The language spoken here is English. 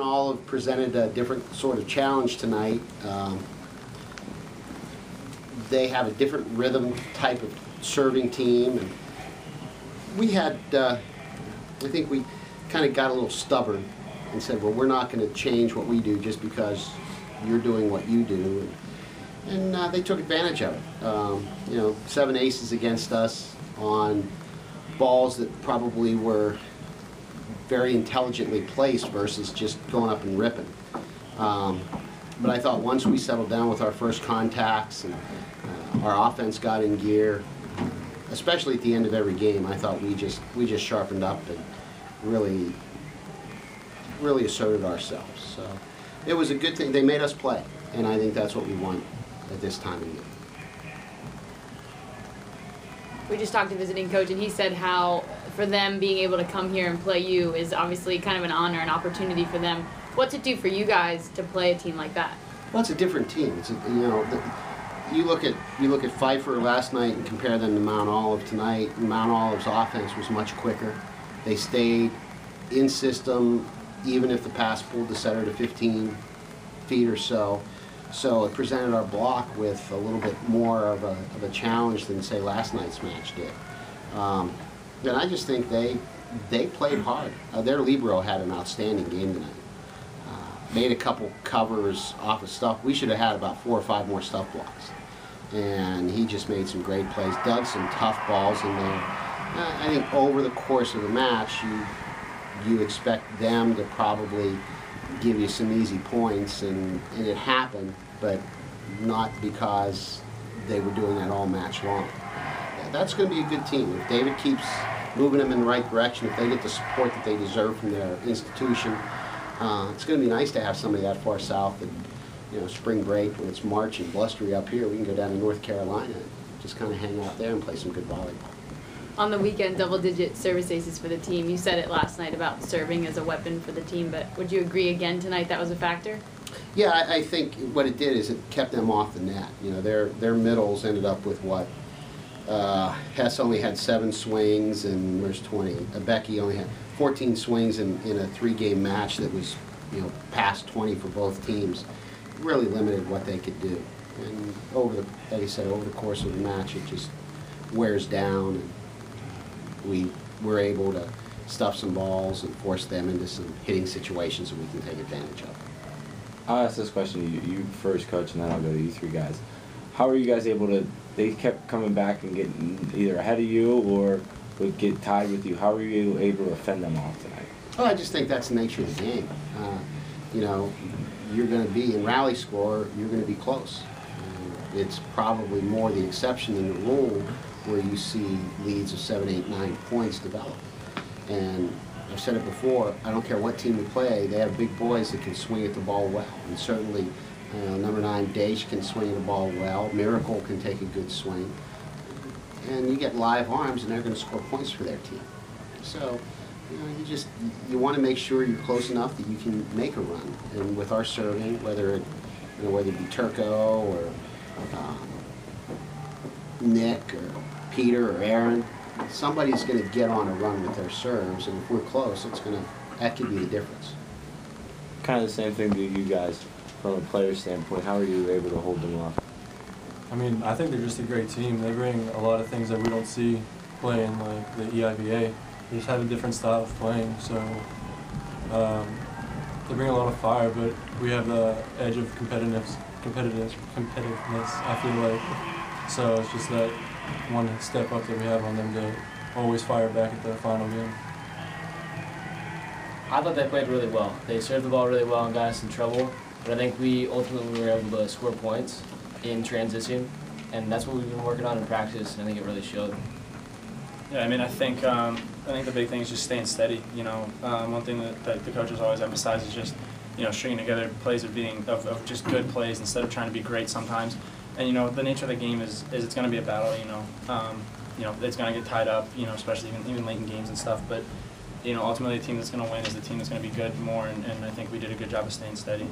Olive presented a different sort of challenge tonight. They have a different rhythm type of serving team, and we had, I think we kind of got a little stubborn and said, well, we're not going to change what we do just because you're doing what you do. And they took advantage of it. You know, 7 aces against us on balls that probably were very intelligently placed versus just going up and ripping. But I thought once we settled down with our first contacts and our offense got in gear, especially at the end of every game, I thought we just sharpened up and really asserted ourselves. So it was a good thing. They made us play, and I think that's what we want at this time of year. We just talked to visiting coach, and he said how for them being able to come here and play you is obviously kind of an honor, an opportunity for them. What's it do for you guys to play a team like that? Well, it's a different team. It's you look at Pfeiffer last night and compare them to Mount Olive tonight. Mount Olive's offense was much quicker. They stayed in system, even if the pass pulled the setter to 15 feet or so. So it presented our block with a little bit more of a challenge than, say, last night's match did. And I just think they played hard. Their libero had an outstanding game tonight. Made a couple covers off of stuff. We should have had about 4 or 5 more stuff blocks. And he just made some great plays, dug some tough balls in there. I think over the course of the match, you expect them to probably give you some easy points, and it happened, but not because they were doing that all match long. That's going to be a good team. If David keeps moving them in the right direction, if they get the support that they deserve from their institution, it's going to be nice to have somebody that far south. And, you know, spring break, when it's March and blustery up here, we can go down to North Carolina and just kind of hang out there and play some good volleyball. On the weekend, double-digit service aces for the team. You said it last night about serving as a weapon for the team, but would you agree again tonight that was a factor? Yeah, I think what it did is it kept them off the net. You know, their middles ended up with what? Hess only had 7 swings, and where's 20? Becky only had 14 swings in a 3-game match that was, you know, past 20 for both teams. Really limited what they could do. And like I said, over the course of the match, it just wears down. And we were able to stuff some balls and force them into some hitting situations that we can take advantage of. I'll ask this question to you first, Coach, and then I'll go to you 3 guys. How are you guys able to, they kept coming back and getting either ahead of you or would get tied with you. How are you able to fend them off tonight? Well, I just think that's the nature of the game. You know, you're going to be in rally score, you're going to be close. It's probably more the exception than the rule where you see leads of 7, 8, 9 points develop. And I've said it before, I don't care what team we play, they have big boys that can swing at the ball well. And certainly number 9, Daish, can swing the ball well. Miracle can take a good swing. And you get live arms and they're going to score points for their team. So, you know, you want to make sure you're close enough that you can make a run. And with our serving, whether it be Turco or Nick or Peter or Aaron, somebody's going to get on a run with their serves, and if we're close, that could be the difference. Kind of the same thing to you guys from a player standpoint. How are you able to hold them off? I mean, I think they're just a great team. They bring a lot of things that we don't see playing, like the EIVA. They just have a different style of playing, so they bring a lot of fire, but we have the edge of competitiveness, I feel like. So it's just that one step up that we have on them to always fire back at the final game. I thought they played really well. They served the ball really well and got us in trouble, but I think we ultimately were able to score points in transition, and that's what we've been working on in practice, and I think it really showed. Yeah, I mean, I think the big thing is just staying steady. You know, one thing that the coaches always emphasize is just, you know, stringing together plays of just good plays instead of trying to be great sometimes. And you know, the nature of the game is it's going to be a battle. You know, it's going to get tied up. You know, especially even late in games and stuff. But you know, ultimately, the team that's going to win is the team that's going to be good more. And I think we did a good job of staying steady.